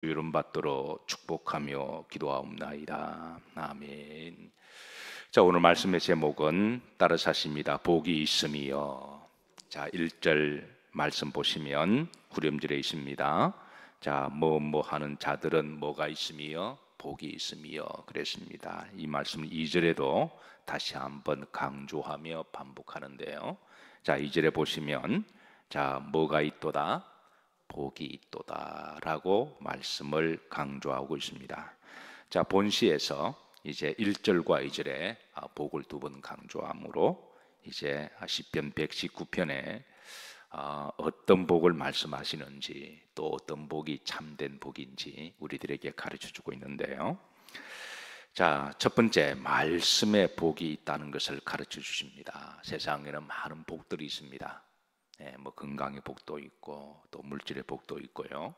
이름 받도록 축복하며 기도하옵나이다. 아멘. 자, 오늘 말씀의 제목은 따르사십니다. 복이 있음이여. 자, 1절 말씀 보시면 후렴절에 있습니다. 자, 뭐 하는 자들은 뭐가 있음이여? 복이 있음이여. 그랬습니다. 이 말씀 2절에도 다시 한번 강조하며 반복하는데요. 자, 2절에 보시면 자, 뭐가 있도다? 복이 있도다라고 말씀을 강조하고 있습니다. 자, 본시에서 이제 1절과 2절에 복을 두 번 강조함으로 이제 시편 119편에 어떤 복을 말씀하시는지 또 어떤 복이 참된 복인지 우리들에게 가르쳐 주고 있는데요. 자, 첫 번째 말씀에 복이 있다는 것을 가르쳐 주십니다. 세상에는 많은 복들이 있습니다. 뭐 건강의 복도 있고 또 물질의 복도 있고요.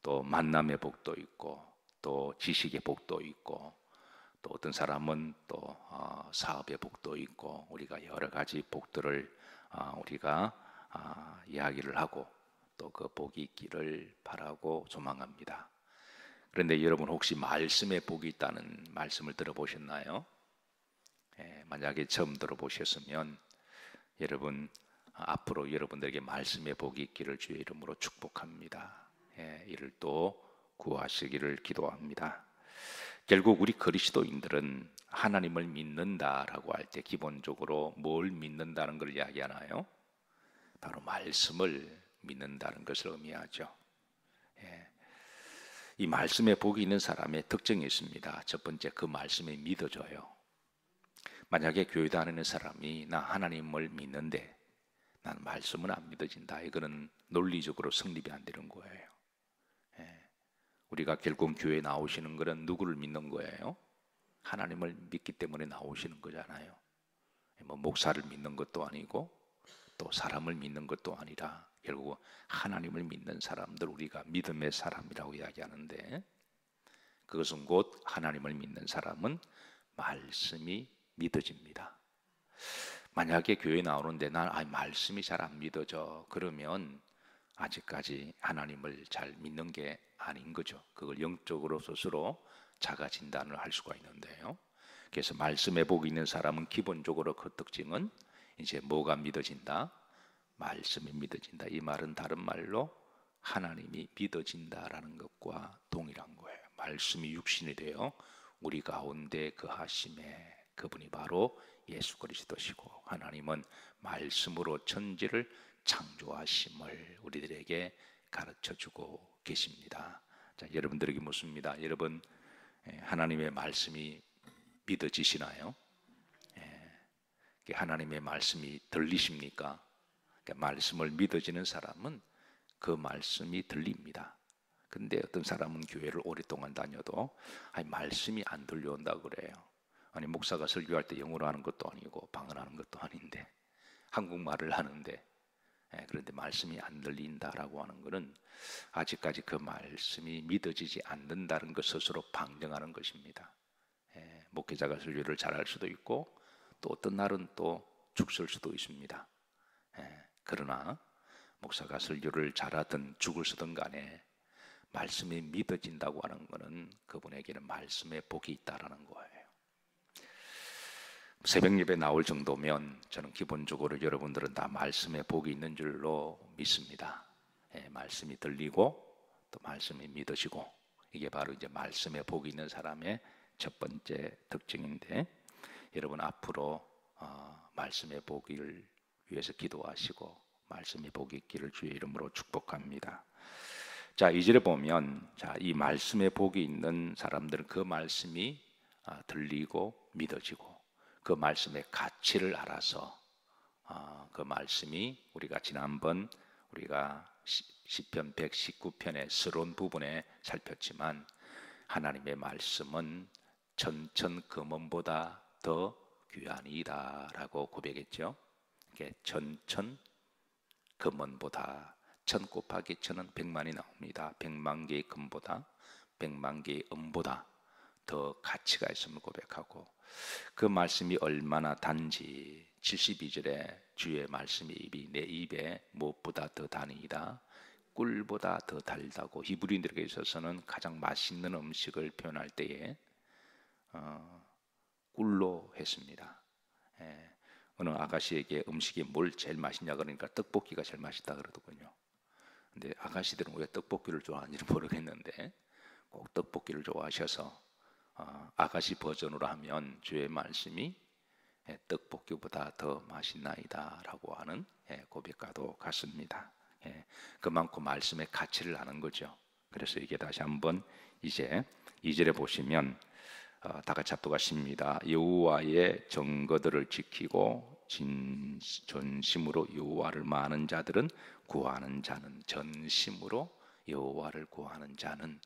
또 만남의 복도 있고 또 지식의 복도 있고 또 어떤 사람은 또 사업의 복도 있고 우리가 여러 가지 복들을 우리가 이야기를 하고 또 그 복이 있기를 바라고 소망합니다. 그런데 여러분 혹시 말씀에 복이 있다는 말씀을 들어보셨나요? 만약에 처음 들어보셨으면 여러분 앞으로 여러분들에게 말씀의 복이 있기를 주의 이름으로 축복합니다. 이를 또 구하시기를 기도합니다. 결국 우리 그리스도인들은 하나님을 믿는다라고 할 때 기본적으로 뭘 믿는다는 걸 이야기하나요? 바로 말씀을 믿는다는 것을 의미하죠. 이 말씀에 복이 있는 사람의 특징이 있습니다. 첫 번째, 그 말씀이 믿어져요. 만약에 교회 다니는 사람이 나 하나님을 믿는데 난 말씀은 안 믿어진다. 이거는 논리적으로 성립이 안 되는 거예요. 우리가 결국 교회에 나오시는 것은 누구를 믿는 거예요? 하나님을 믿기 때문에 나오시는 거잖아요. 뭐 목사를 믿는 것도 아니고 또 사람을 믿는 것도 아니라 결국 하나님을 믿는 사람들 우리가 믿음의 사람이라고 이야기하는데 그것은 곧 하나님을 믿는 사람은 말씀이 믿어집니다. 만약에 교회 나오는데 난 말씀이 잘 안 믿어져 그러면 아직까지 하나님을 잘 믿는 게 아닌 거죠. 그걸 영적으로 스스로 자가 진단을 할 수가 있는데요. 그래서 말씀에 복이 있는 사람은 기본적으로 그 특징은 이제 뭐가 믿어진다? 말씀이 믿어진다. 이 말은 다른 말로 하나님이 믿어진다라는 것과 동일한 거예요. 말씀이 육신이 되어 우리 가운데 거하심에 그분이 바로 예수 그리스도시고 하나님은 말씀으로 천지를 창조하심을 우리들에게 가르쳐주고 계십니다. 자, 여러분들에게 묻습니다. 여러분 하나님의 말씀이 믿어지시나요? 하나님의 말씀이 들리십니까? 말씀을 믿어지는 사람은 그 말씀이 들립니다. 근데 어떤 사람은 교회를 오랫동안 다녀도 말씀이 안 들려온다 그래요. 아니 목사가 설교할 때 영어로 하는 것도 아니고 방언하는 것도 아닌데 한국말을 하는데 그런데 말씀이 안 들린다라고 하는 것은 아직까지 그 말씀이 믿어지지 않는다는 것 스스로 방증하는 것입니다. 목회자가 설교를 잘할 수도 있고 또 어떤 날은 또 죽을 수도 있습니다. 그러나 목사가 설교를 잘하든 죽을 쓰든 간에 말씀이 믿어진다고 하는 것은 그분에게는 말씀에 복이 있다라는 거예요. 새벽 예배 나올 정도면 저는 기본적으로 여러분들은 다 말씀에 복이 있는 줄로 믿습니다. 말씀이 들리고 또 말씀이 믿어지고 이게 바로 이제 말씀에 복이 있는 사람의 첫 번째 특징인데 여러분 앞으로 말씀의 복을 위해서 기도하시고 말씀의 복이 있기를 주의 이름으로 축복합니다. 자, 2절에 보면 자, 이 말씀에 복이 있는 사람들은 그 말씀이 들리고 믿어지고 그 말씀의 가치를 알아서 그 말씀이 우리가 지난번 우리가 시편 119편의 서론 부분에 살폈지만 하나님의 말씀은 천천금원보다 더 귀하니이다라고 고백했죠. 천천금원보다 천 곱하기 천은 100만이 나옵니다. 100만 개의 금보다 100만 개의 은보다 더 가치가 있음을 고백하고 그 말씀이 얼마나 단지 72절에 주의 말씀이 내 입에 무엇보다 더 다니이다 꿀보다 더 달다고 히브리인들에게 있어서는 가장 맛있는 음식을 표현할 때에 꿀로 했습니다. 예, 어느 아가씨에게 음식이 뭘 제일 맛있냐 그러니까 떡볶이가 제일 맛있다 그러더군요. 근데 아가씨들은 왜 떡볶이를 좋아하는지 모르겠는데 꼭 떡볶이를 좋아하셔서 아가씨 버전으로 하면 주의 말씀이 떡볶이보다 더 맛있나이다라고 하는 고백과도 같습니다. 그만큼 말씀의 가치를 아는 거죠. 그래서 이게 다시 한번 이제 2절에 보시면 다 같이 합독하십니다. 여호와의 증거들을 지키고 전심으로 여호와를 많은 자들은 구하는 자는 전심으로 여호와를 구하는 자는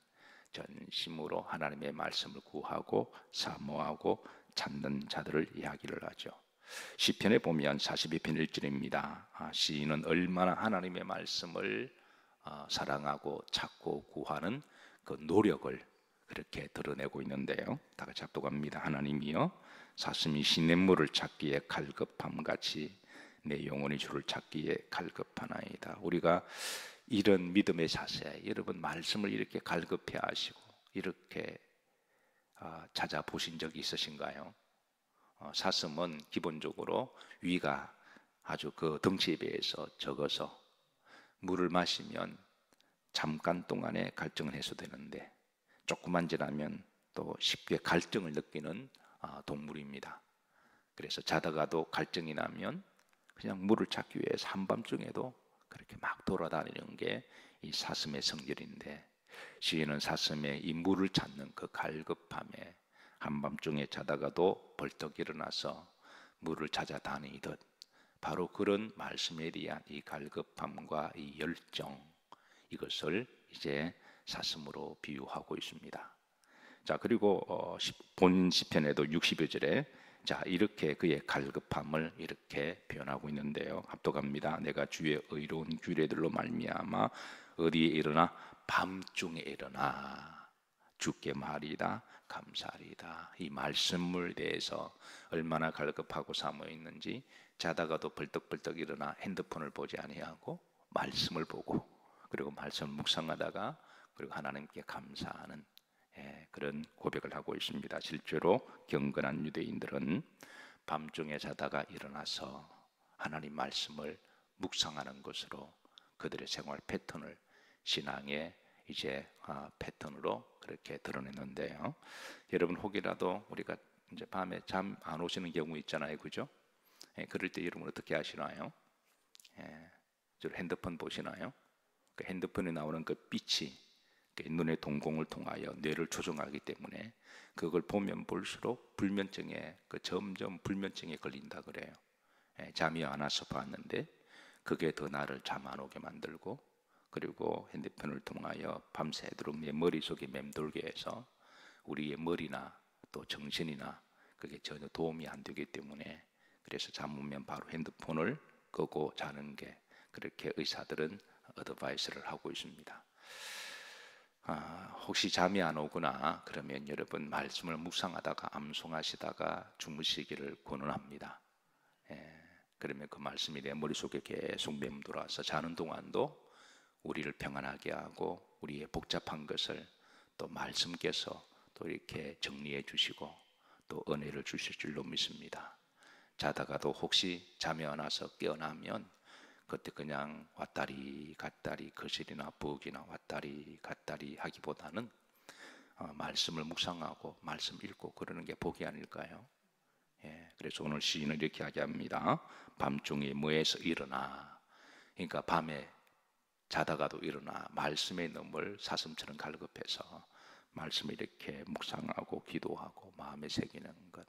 전심으로 하나님의 말씀을 구하고 사모하고 찾는 자들을 이야기를 하죠. 시편에 보면 42편 1절입니다. 시인은 얼마나 하나님의 말씀을 사랑하고 찾고 구하는 그 노력을 그렇게 드러내고 있는데요. 다 같이 합독합니다. 하나님이여 사슴이 시냇물을 찾기에 갈급함같이 내 영혼이 주를 찾기에 갈급하나이다. 우리가 이런 믿음의 자세, 여러분 말씀을 이렇게 갈급해 하시고 이렇게 찾아보신 적이 있으신가요? 사슴은 기본적으로 위가 아주 그 덩치에 비해서 적어서 물을 마시면 잠깐 동안에 갈증을 해소되는데 조금만 지나면 또 쉽게 갈증을 느끼는 동물입니다. 그래서 자다가도 갈증이 나면 그냥 물을 찾기 위해서 한밤중에도 그렇게 막 돌아다니는 게 이 사슴의 성질인데 시인은 사슴의 이 물을 찾는 그 갈급함에 한밤중에 자다가도 벌떡 일어나서 물을 찾아다니듯 바로 그런 말씀에 대한 이 갈급함과 이 열정, 이것을 이제 사슴으로 비유하고 있습니다. 자, 그리고 본 시편에도 60여 절에 자, 이렇게 그의 갈급함을 이렇게 표현하고 있는데요. 합독합니다. 내가 주의 의로운 규례들로 말미암아 어디에 일어나 밤중에 일어나 주께 말이다 감사하리다. 이 말씀을 대해서 얼마나 갈급하고 사모해 있는지 자다가도 벌떡벌떡 일어나 핸드폰을 보지 아니하고 말씀을 보고 그리고 말씀을 묵상하다가 그리고 하나님께 감사하는 그런 고백을 하고 있습니다. 실제로 경건한 유대인들은 밤중에 자다가 일어나서 하나님 말씀을 묵상하는 것으로 그들의 생활 패턴을 신앙의 이제 패턴으로 그렇게 드러냈는데요. 여러분 혹이라도 우리가 이제 밤에 잠 안 오시는 경우 있잖아요, 그죠? 그럴 때 여러분 어떻게 하시나요? 저 핸드폰 보시나요? 그 핸드폰에 나오는 그 빛이 눈의 동공을 통하여 뇌를 조종하기 때문에 그걸 보면 볼수록 불면증에 점점 불면증에 걸린다 그래요. 잠이 안 와서 봤는데 그게 더 나를 잠 안 오게 만들고 그리고 핸드폰을 통하여 밤새도록 내 머릿속에 맴돌게 해서 우리의 머리나 또 정신이나 그게 전혀 도움이 안 되기 때문에 그래서 잠 오면 바로 핸드폰을 끄고 자는 게 그렇게 의사들은 어드바이스를 하고 있습니다. 혹시 잠이 안 오거나 그러면 여러분 말씀을 묵상하다가 암송하시다가 주무시기를 권합니다. 그러면 그 말씀이 내 머릿속에 계속 맴돌아서 자는 동안도 우리를 평안하게 하고 우리의 복잡한 것을 또 말씀께서 또 이렇게 정리해 주시고 또 은혜를 주실 줄로 믿습니다. 자다가도 혹시 잠이 안 와서 깨어나면 그때 그냥 왔다리 갔다리 거실이나 부엌이나 왔다리 갔다리 하기보다는 말씀을 묵상하고 말씀 읽고 그러는 게 복이 아닐까요? 그래서 오늘 시인은 이렇게 이야기합니다. 밤중에 뭐에서 일어나. 그러니까 밤에 자다가도 일어나 말씀의 놈을 사슴처럼 갈급해서 말씀을 이렇게 묵상하고 기도하고 마음에 새기는 것.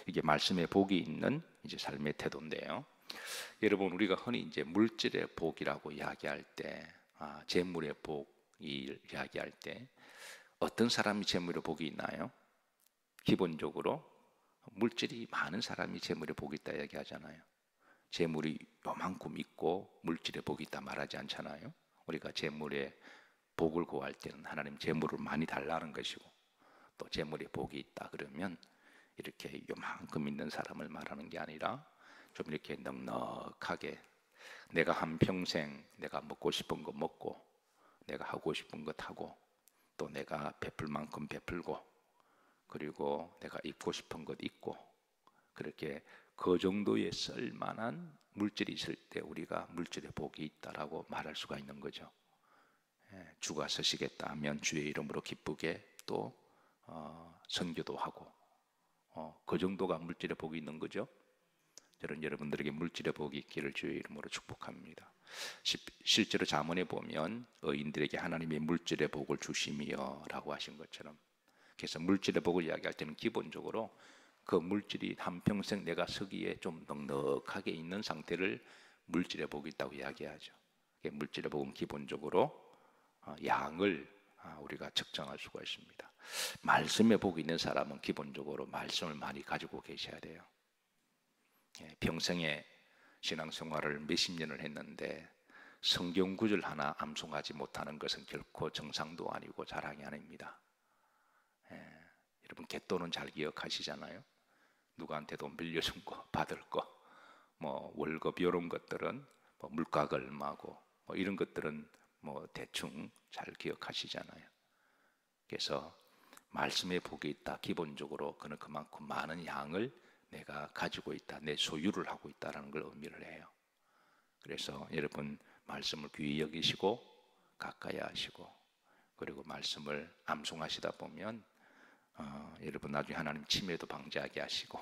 이게 말씀의 복이 있는 이제 삶의 태도인데요. 여러분 우리가 흔히 이제 물질의 복이라고 이야기할 때, 재물의 복이 이야기할 때 어떤 사람이 재물의 복이 있나요? 기본적으로 물질이 많은 사람이 재물의 복이 있다 이야기하잖아요. 재물이 요만큼 있고 물질의 복이 있다 말하지 않잖아요. 우리가 재물의 복을 구할 때는 하나님 재물을 많이 달라는 것이고 또 재물의 복이 있다 그러면 이렇게 요만큼 있는 사람을 말하는 게 아니라 좀 이렇게 넉넉하게 내가 한평생 내가 먹고 싶은 거 먹고, 내가 하고 싶은 것 하고, 또 내가 베풀 만큼 베풀고, 그리고 내가 입고 싶은 것 입고, 그렇게 그 정도에 쓸만한 물질이 있을 때 우리가 물질의 복이 있다라고 말할 수가 있는 거죠. 주가 서시겠다 하면 주의 이름으로 기쁘게 또 선교도 하고, 그 정도가 물질의 복이 있는 거죠. 저는 여러분들에게 물질의 복이 있기를 주의 이름으로 축복합니다. 실제로 잠언에 보면 의인들에게 하나님이 물질의 복을 주시며 라고 하신 것처럼, 그래서 물질의 복을 이야기할 때는 기본적으로 그 물질이 한평생 내가 서기에 좀 넉넉하게 있는 상태를 물질의 복이 있다고 이야기하죠. 물질의 복은 기본적으로 양을 우리가 측정할 수가 있습니다. 말씀의 복이 있는 사람은 기본적으로 말씀을 많이 가지고 계셔야 돼요. 평생에 신앙생활을 몇십 년을 했는데 성경 구절 하나 암송하지 못하는 것은 결코 정상도 아니고 자랑이 아닙니다. 여러분 갯돈은 잘 기억하시잖아요. 누구한테 돈 빌려준 거, 받을 거, 뭐 월급 이런 것들은 뭐 물가가 얼마고 뭐 이런 것들은 뭐 대충 잘 기억하시잖아요. 그래서 말씀의 복이 있다. 기본적으로 그는 그만큼 많은 양을 내가 가지고 있다, 내 소유를 하고 있다라는 걸 의미를 해요. 그래서 여러분 말씀을 귀히 여기시고 가까이 하시고, 그리고 말씀을 암송하시다 보면 여러분 나중에 하나님 치매도 방지하게 하시고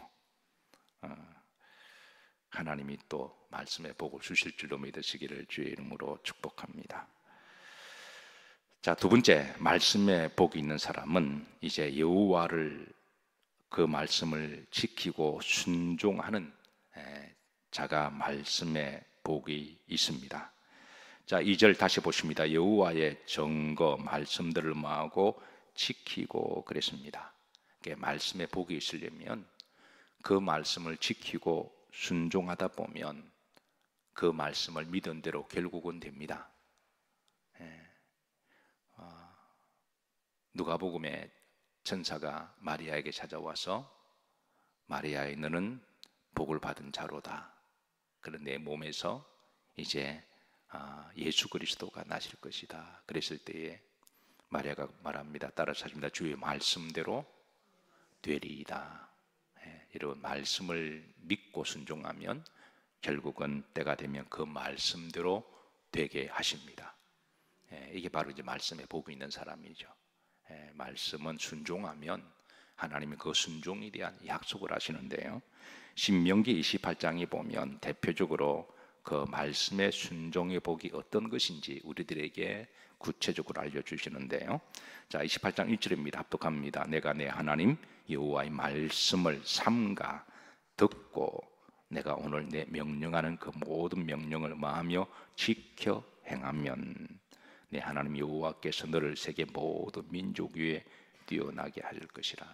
하나님이 또 말씀의 복을 주실 줄로 믿으시기를 주의 이름으로 축복합니다. 자, 두 번째, 말씀의 복이 있는 사람은 이제 여호와를, 그 말씀을 지키고 순종하는 자가 말씀의 복이 있습니다. 자, 2절 다시 보십니다. 여호와의 증거 말씀들을 마하고 지키고 그랬습니다. 말씀의 복이 있으려면 그 말씀을 지키고 순종하다 보면 그 말씀을 믿은 대로 결국은 됩니다. 누가복음에 천사가 마리아에게 찾아와서 마리아의 너는 복을 받은 자로다. 그런 내 몸에서 이제 예수 그리스도가 나실 것이다. 그랬을 때에 마리아가 말합니다. 따라서 하십니다. 주의 말씀대로 되리이다. 이런 말씀을 믿고 순종하면 결국은 때가 되면 그 말씀대로 되게 하십니다. 이게 바로 이제 말씀에 복이 있는 사람이죠. 말씀은 순종하면 하나님이 그 순종에 대한 약속을 하시는데요. 신명기 28장에 보면 대표적으로 그 말씀의 순종의 복이 어떤 것인지 우리들에게 구체적으로 알려주시는데요. 자, 28장 1절입니다. 합독합니다. 내가 내 하나님 여호와의 말씀을 삼가 듣고 내가 오늘 내 명령하는 그 모든 명령을 마하며 지켜 행하면 내 하나님 여호와께서 너를 세계 모든 민족 위에 뛰어나게 할 것이라.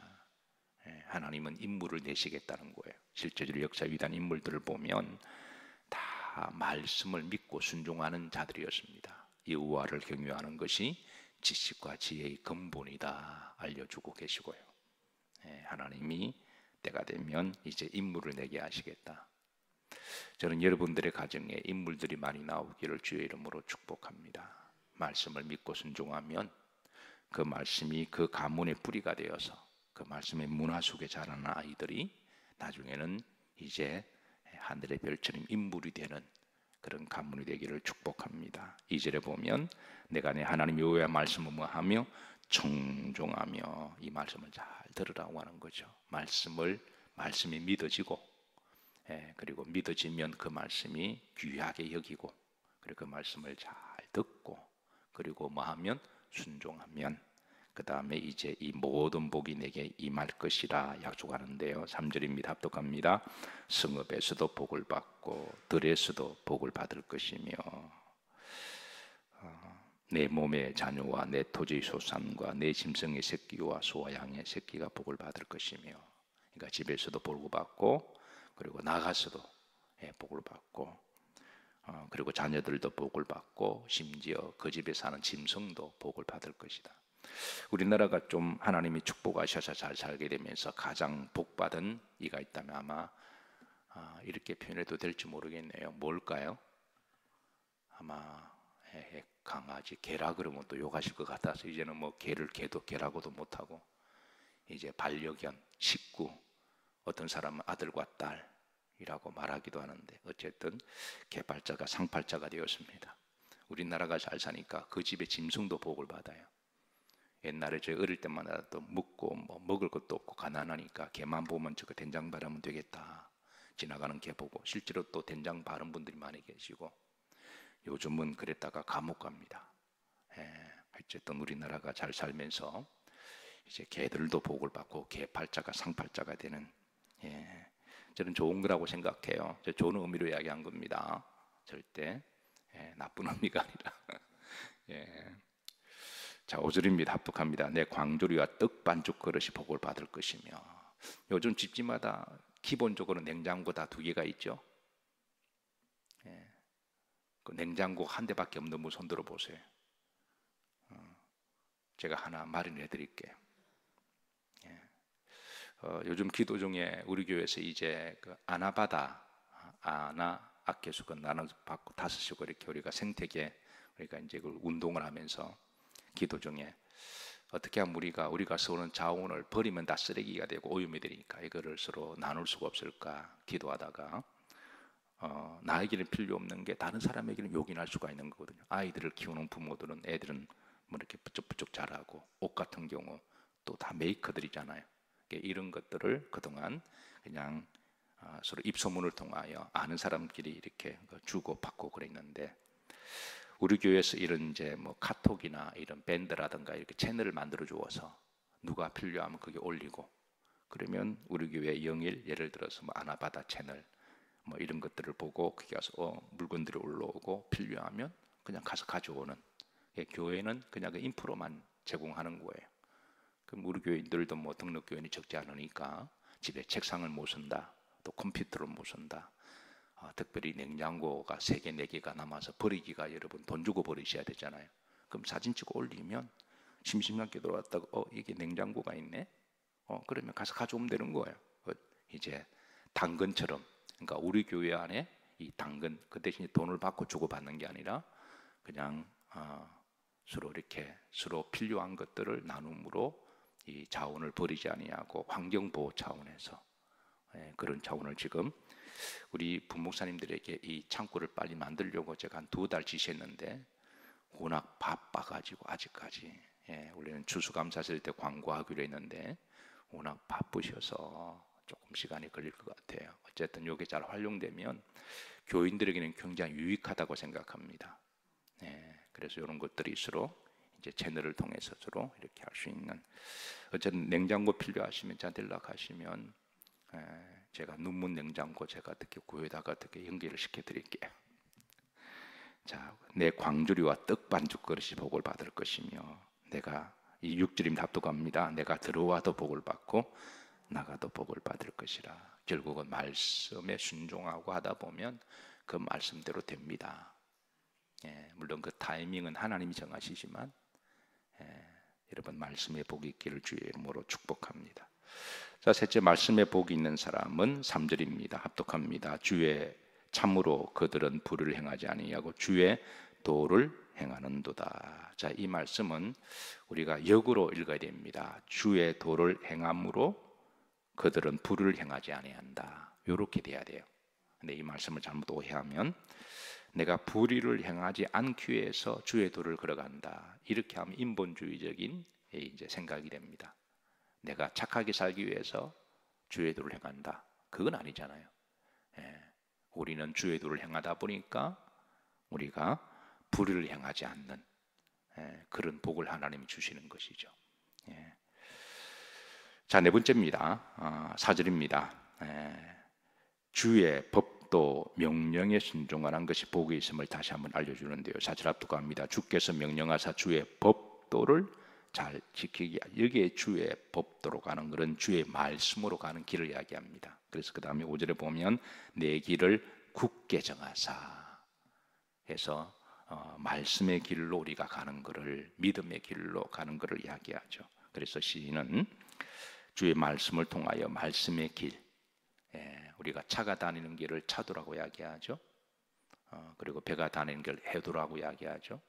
하나님은 인물을 내시겠다는 거예요. 실제적으로 역사 위대한 인물들을 보면 다 말씀을 믿고 순종하는 자들이었습니다. 여호와를 경외하는 것이 지식과 지혜의 근본이다 알려주고 계시고요. 하나님이 때가 되면 이제 인물을 내게 하시겠다. 저는 여러분들의 가정에 인물들이 많이 나오기를 주의 이름으로 축복합니다. 말씀을 믿고 순종하면 그 말씀이 그 가문의 뿌리가 되어서 그 말씀의 문화 속에 자라는 아이들이 나중에는 이제 하늘의 별처럼 인물이 되는 그런 가문이 되기를 축복합니다. 2절에 보면 내가 내 하나님 여호와의 말씀을 뭐하며 청종하며, 이 말씀을 잘 들으라고 하는 거죠. 말씀이 믿어지고, 그리고 믿어지면 그 말씀이 귀하게 여기고, 그리고 그 말씀을 잘 듣고, 그리고 뭐하면 순종하면 그 다음에 이제 이 모든 복이 내게 임할 것이라 약속하는데요. 3절입니다. 합독합니다. 성읍에서도 복을 받고 들에서도 복을 받을 것이며 내 몸의 자녀와 내 토지의 소산과 내 짐승의 새끼와 소와 양의 새끼가 복을 받을 것이며, 그러니까 집에서도 복을 받고 그리고 나가서도 복을 받고 그리고 자녀들도 복을 받고 심지어 그 집에 사는 짐승도 복을 받을 것이다. 우리나라가 좀 하나님이 축복하셔서 잘 살게 되면서 가장 복받은 이가 있다면 아마 이렇게 표현해도 될지 모르겠네요. 뭘까요? 아마 강아지 개라 그러면 또 욕하실 것 같아서 이제는 뭐 개를 개도 개라고도 못하고 이제 반려견, 식구, 어떤 사람은 아들과 딸이라고 말하기도 하는데 어쨌든 개팔자가 상팔자가 되었습니다. 우리나라가 잘 사니까 그 집의 짐승도 복을 받아요. 옛날에 저희 어릴 때마다 또 묵고 뭐 먹을 것도 없고 가난하니까 개만 보면 저거 된장 바르면 되겠다. 지나가는 개 보고 실제로 또 된장 바른 분들이 많이 계시고 요즘은 그랬다가 감옥 갑니다. 어쨌든 우리나라가 잘 살면서 이제 개들도 복을 받고 개팔자가 상팔자가 되는 저는 좋은 거라고 생각해요. 좋은 의미로 이야기한 겁니다. 절대 나쁜 의미가 아니라. 자, 5절입니다. 합독합니다. 내 광조리와 떡 반죽 그릇이 복을 받을 것이며. 요즘 집집마다 기본적으로 냉장고 다 2개가 있죠. 그 냉장고 한 대밖에 없는 분 손 들어보세요. 제가 하나 마련해 드릴게요. 요즘 기도 중에 우리 교회에서 이제 그 아나바다, 아나 악계수건 나눠 받고 5시고 이렇게 우리가 생태계 우리가 이제 그 운동을 하면서 기도 중에 어떻게 하면 우리가 쏘는 자원을 버리면 다 쓰레기가 되고 오염이 되니까 이거를 서로 나눌 수가 없을까 기도하다가 나에게는 필요 없는 게 다른 사람에게는 요긴할 수가 있는 거거든요. 아이들을 키우는 부모들은 애들은 뭐 이렇게 부쩍부쩍 자라고 옷 같은 경우 또 다 메이커들이잖아요. 이런 것들을 그동안 그냥 서로 입소문을 통하여 아는 사람끼리 이렇게 주고 받고 그랬는데 우리 교회에서 이런 이제 뭐 카톡이나 이런 밴드라든가 이렇게 채널을 만들어 주어서 누가 필요하면 그게 올리고 그러면 우리 교회 영일 예를 들어서 뭐 아나바다 채널 뭐 이런 것들을 보고 거기 가서 물건들이 올라오고 필요하면 그냥 가서 가져오는 교회는 그냥 그 인프로만 제공하는 거예요. 그럼 우리 교인들도 뭐 등록 교인이 적지 않으니까 집에 책상을 못 쓴다, 또 컴퓨터를 못 쓴다. 특별히 냉장고가 3개, 4개가 남아서 버리기가 여러분 돈 주고 버리셔야 되잖아요. 그럼 사진 찍고 올리면 심심하게 들어왔다가 이게 냉장고가 있네. 그러면 가서 가져오면 되는 거예요. 이제 당근처럼 그러니까 우리 교회 안에 이 당근 그 대신에 돈을 받고 주고 받는 게 아니라 그냥 서로 이렇게 서로 필요한 것들을 나눔으로 이 자원을 버리지 아니하고 환경 보호 차원에서 그런 자원을 지금 우리 부목사님들에게 이 창고를 빨리 만들려고 제가 한 2달 지시했는데 워낙 바빠가지고 아직까지 원래는 추수감사절 때 광고하기로 했는데 워낙 바쁘셔서 조금 시간이 걸릴 것 같아요. 어쨌든 이게 잘 활용되면 교인들에게는 굉장히 유익하다고 생각합니다. 그래서 이런 것들이 서로 이제 채널을 통해서 서로 이렇게 할 수 있는 어쨌든 냉장고 필요하시면 저한테 연락하시면 제가 눈문 냉장고 제가 어떻게 구해다가 어떻게 연결을 시켜드릴게요. 자, 내 광주리와 떡 반죽 그릇이 복을 받을 것이며 내가 이 6절입니다. 합독합니다. 내가 들어와도 복을 받고 나가도 복을 받을 것이라. 결국은 말씀에 순종하고 하다 보면 그 말씀대로 됩니다. 물론 그 타이밍은 하나님이 정하시지만 여러분 말씀에 복이 있기를 주의 이름으로 축복합니다. 자, 셋째 말씀에 복이 있는 사람은 3절입니다. 합독합니다. 주의 참으로 그들은 불을 행하지 아니하고 주의 도를 행하는도다. 자, 이 말씀은 우리가 역으로 읽어야 됩니다. 주의 도를 행함으로 그들은 불을 행하지 아니한다. 이렇게 돼야 돼요. 근데 이 말씀을 잘못 오해하면 내가 불의를 행하지 않기 위해서 주의 도를 걸어간다. 이렇게 하면 인본주의적인 이제 생각이 됩니다. 내가 착하게 살기 위해서 주의 도를 행한다. 그건 아니잖아요. 우리는 주의 도를 행하다 보니까 우리가 불의를 행하지 않는 그런 복을 하나님이 주시는 것이죠. 자, 4번째입니다. 4절입니다. 주의 법도 명령에 순종하는 것이 복이 있음을 다시 한번 알려주는데요. 4절 합독합니다. 주께서 명령하사 주의 법도를 잘 지키기, 여기에 주의 법도로 가는 것은 주의 말씀으로 가는 길을 이야기합니다. 그래서 그 다음에 5절에 보면 내 길을 굳게 정하사 해서 말씀의 길로 우리가 가는 것을, 믿음의 길로 가는 것을 이야기하죠. 그래서 시인은 주의 말씀을 통하여 말씀의 길, 우리가 차가 다니는 길을 차도라고 이야기하죠. 그리고 배가 다니는 길 해도라고 이야기하죠.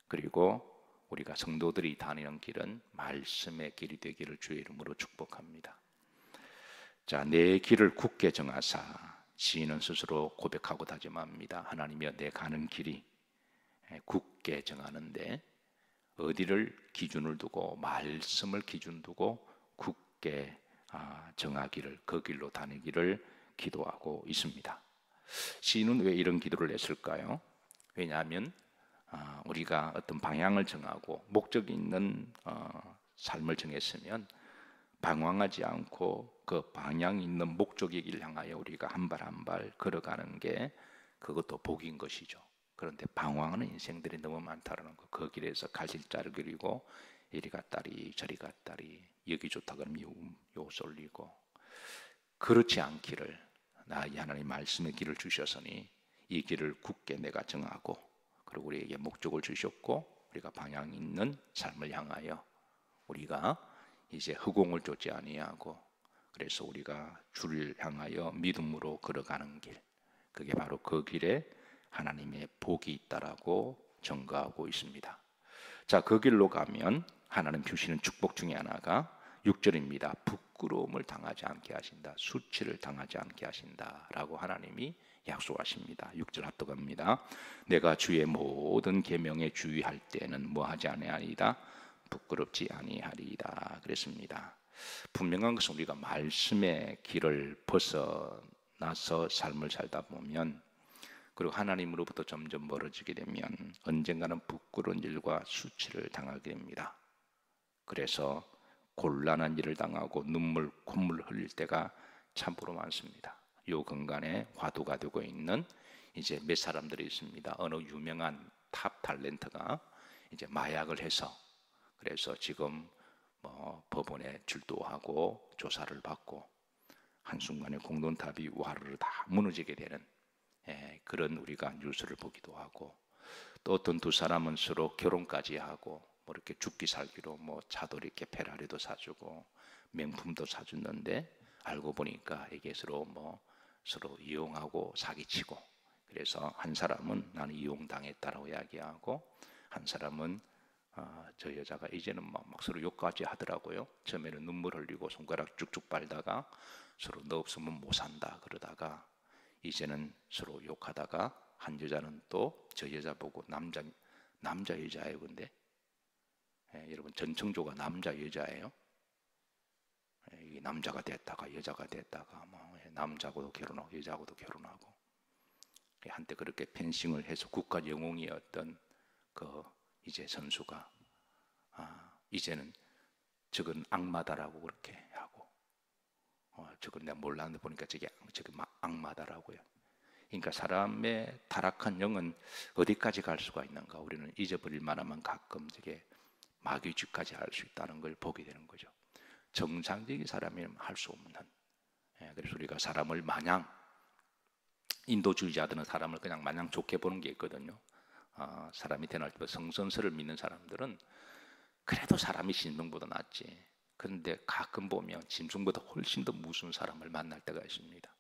그리고 우리가 성도들이 다니는 길은 말씀의 길이 되기를 주의 이름으로 축복합니다. 자, 내 길을 굳게 정하사 시인은 스스로 고백하고 다짐합니다. 하나님이여, 내 가는 길이 굳게 정하는데 어디를 기준을 두고, 말씀을 기준 두고 굳게 정하기를, 그 길로 다니기를 기도하고 있습니다. 시인은 왜 이런 기도를 했을까요? 왜냐하면 우리가 어떤 방향을 정하고 목적이 있는 삶을 정했으면 방황하지 않고 그 방향이 있는 목적의 길을 향하여 우리가 한 발 한 발 걸어가는 게, 그것도 복인 것이죠. 그런데 방황하는 인생들이 너무 많다는 거. 그 길에서 갈실자를 그리고 이리 갔다리 저리 갔다리, 여기 좋다 그러면 요 쏠리고, 그렇지 않기를, 나의 하나님 말씀의 길을 주셨으니 이 길을 굳게 내가 정하고, 그리고 우리에게 목적을 주셨고 우리가 방향 있는 삶을 향하여 우리가 이제 허공을 쫓지 아니하고, 그래서 우리가 주를 향하여 믿음으로 걸어가는 길, 그게 바로 그 길에 하나님의 복이 있다라고 증거하고 있습니다. 자, 그 길로 가면 하나님 주시는 축복 중에 하나가 6절입니다. 부끄러움을 당하지 않게 하신다, 수치를 당하지 않게 하신다 라고 하나님이 약속하십니다. 6절 합독합니다. 내가 주의 모든 계명에 주의할 때는 뭐하지 아니하리이다, 부끄럽지 아니하리이다 그랬습니다. 분명한 것은 우리가 말씀의 길을 벗어나서 삶을 살다 보면, 그리고 하나님으로부터 점점 멀어지게 되면 언젠가는 부끄러운 일과 수치를 당하게 됩니다. 그래서 곤란한 일을 당하고 눈물 콧물 흘릴 때가 참으로 많습니다. 요 근간에 화두가 되고 있는 이제 몇 사람들이 있습니다. 어느 유명한 탑 탤런트가 이제 마약을 해서, 그래서 지금 법원에 출두하고 조사를 받고 한순간에 공돈탑이 와르르 다 무너지게 되는 그런 우리가 뉴스를 보기도 하고, 또 어떤 두 사람은 서로 결혼까지 하고 뭐 이렇게 죽기 살기로 뭐 차도 이렇게 페라리도 사주고 명품도 사줬는데, 알고 보니까 이게 서로 이용하고 사기치고, 그래서 한 사람은 나는 이용당했다라고 이야기하고, 한 사람은 저 여자가 이제는 막 서로 욕까지 하더라고요. 처음에는 눈물 흘리고 손가락 쭉쭉 빨다가 서로 너 없으면 못 산다 그러다가 이제는 서로 욕하다가, 한 여자는 또 저 여자 보고 남자 여자예요. 근데 여러분, 전청조가 남자 여자예요. 이 남자가 됐다가 여자가 됐다가 남자하고도 결혼하고 여자하고도 결혼하고, 한때 그렇게 펜싱을 해서 국가 영웅이었던 그 이제 선수가 이제는 저건 악마다라고 그렇게 하고, 저건 내가 몰랐는데 보니까 저게 악마다라고요. 그러니까 사람의 타락한 영은 어디까지 갈 수가 있는가, 우리는 잊어버릴 만하면 가끔 저게 마귀짓까지 할 수 있다는 걸 보게 되는 거죠. 정상적인 사람이면 할 수 없는. 그래서 우리가 사람을 마냥, 인도주의자들은 사람을 그냥 마냥 좋게 보는 게 있거든요. 사람이 태어날 때 성선설을 믿는 사람들은 그래도 사람이 짐승보다 낫지. 그런데 가끔 보면 짐승보다 훨씬 더 무서운 사람을 만날 때가 있습니다.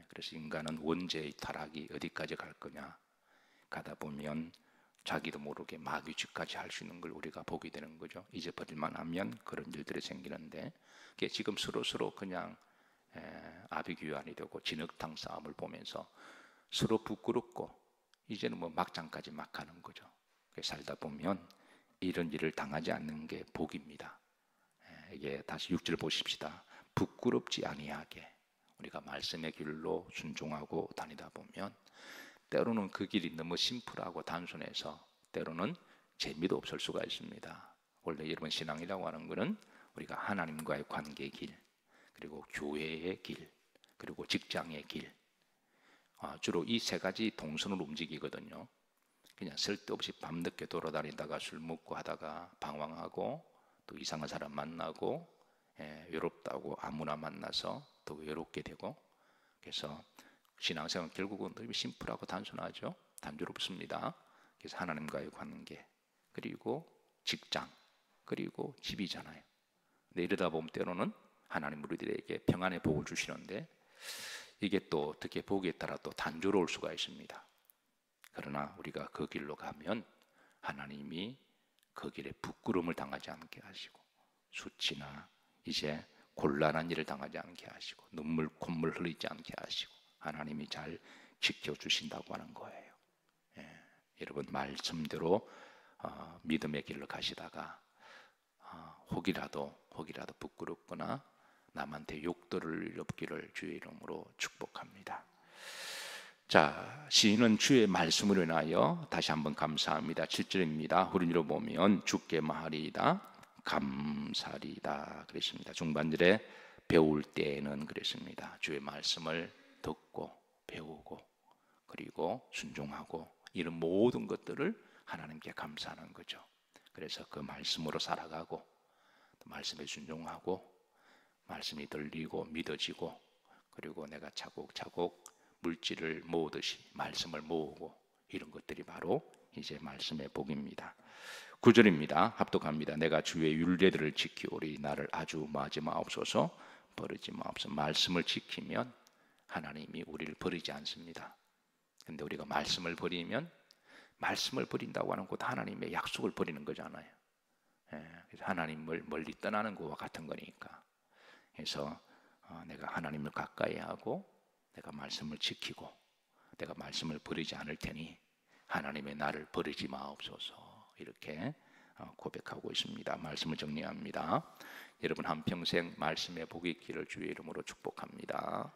그래서 인간은 원죄의 타락이 어디까지 갈 거냐, 가다 보면 자기도 모르게 마귀짓까지 할 수 있는 걸 우리가 보게 되는 거죠. 잊어버릴만 하면 그런 일들이 생기는데, 지금 서로 그냥 아비규환이 되고 진흙탕 싸움을 보면서 서로 부끄럽고 이제는 막장까지 막 가는 거죠. 살다 보면 이런 일을 당하지 않는 게 복입니다. 이게 다시 6절 보십시다. 부끄럽지 아니하게 우리가 말씀의 길로 순종하고 다니다 보면, 때로는 그 길이 너무 심플하고 단순해서 때로는 재미도 없을 수가 있습니다. 원래 여러분, 신앙이라고 하는 것은 우리가 하나님과의 관계의 길, 그리고 교회의 길, 그리고 직장의 길, 주로 이 세 가지 동선으로 움직이거든요. 그냥 쓸데없이 밤늦게 돌아다니다가 술 먹고 하다가 방황하고, 또 이상한 사람 만나고, 외롭다고 아무나 만나서 더 외롭게 되고, 그래서 신앙생활 결국은 너무 심플하고 단순하죠. 단조롭습니다. 그래서 하나님과의 관계, 그리고 직장, 그리고 집이잖아요. 근데 이러다 보면 때로는 하나님 우리들에게 평안의 복을 주시는데, 이게 또 어떻게 보기에 따라 또 단조로울 수가 있습니다. 그러나 우리가 그 길로 가면 하나님이 그 길에 부끄러움을 당하지 않게 하시고, 수치나 이제 곤란한 일을 당하지 않게 하시고, 눈물 콧물 흘리지 않게 하시고, 하나님이 잘 지켜주신다고 하는 거예요. 예, 여러분 말씀대로 믿음의 길로 가시다가 혹이라도 부끄럽거나 남한테 욕들을 일 없기를 주의 이름으로 축복합니다. 자, 시인은 주의 말씀으로 인하여 다시 한번 감사합니다. 7절입니다. 후렴으로 보면 주께 말하리이다 감사리이다 그랬습니다. 중반절에 배울 때에는 그랬습니다. 주의 말씀을 듣고 배우고 그리고 순종하고 이런 모든 것들을 하나님께 감사하는 거죠. 그래서 그 말씀으로 살아가고 말씀에 순종하고 말씀이 들리고 믿어지고 그리고 내가 차곡차곡 물질을 모으듯이 말씀을 모으고 이런 것들이 바로 이제 말씀의 복입니다. 9절입니다. 합독합니다. 내가 주의 율례들을 지키오리 나를 아주 마지 마옵소서 버리지 마옵소서. 말씀을 지키면 하나님이 우리를 버리지 않습니다. 근데 우리가 말씀을 버리면 말씀을 버린다고 하는 것 하나님의 약속을 버리는 거잖아요. 그래서 하나님을 멀리 떠나는 것과 같은 거니까. 그래서 내가 하나님을 가까이 하고 내가 말씀을 지키고 내가 말씀을 버리지 않을 테니 하나님의 나를 버리지 마옵소서 이렇게 고백하고 있습니다. 말씀을 정리합니다. 여러분 한평생 말씀의 복이 있기를 주의 이름으로 축복합니다.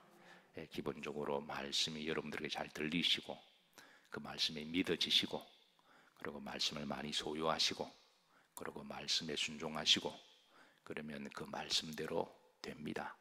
기본적으로 말씀이 여러분들에게 잘 들리시고 그 말씀이 믿어지시고 그리고 말씀을 많이 소유하시고 그리고 말씀에 순종하시고 그러면 그 말씀대로 됩니다.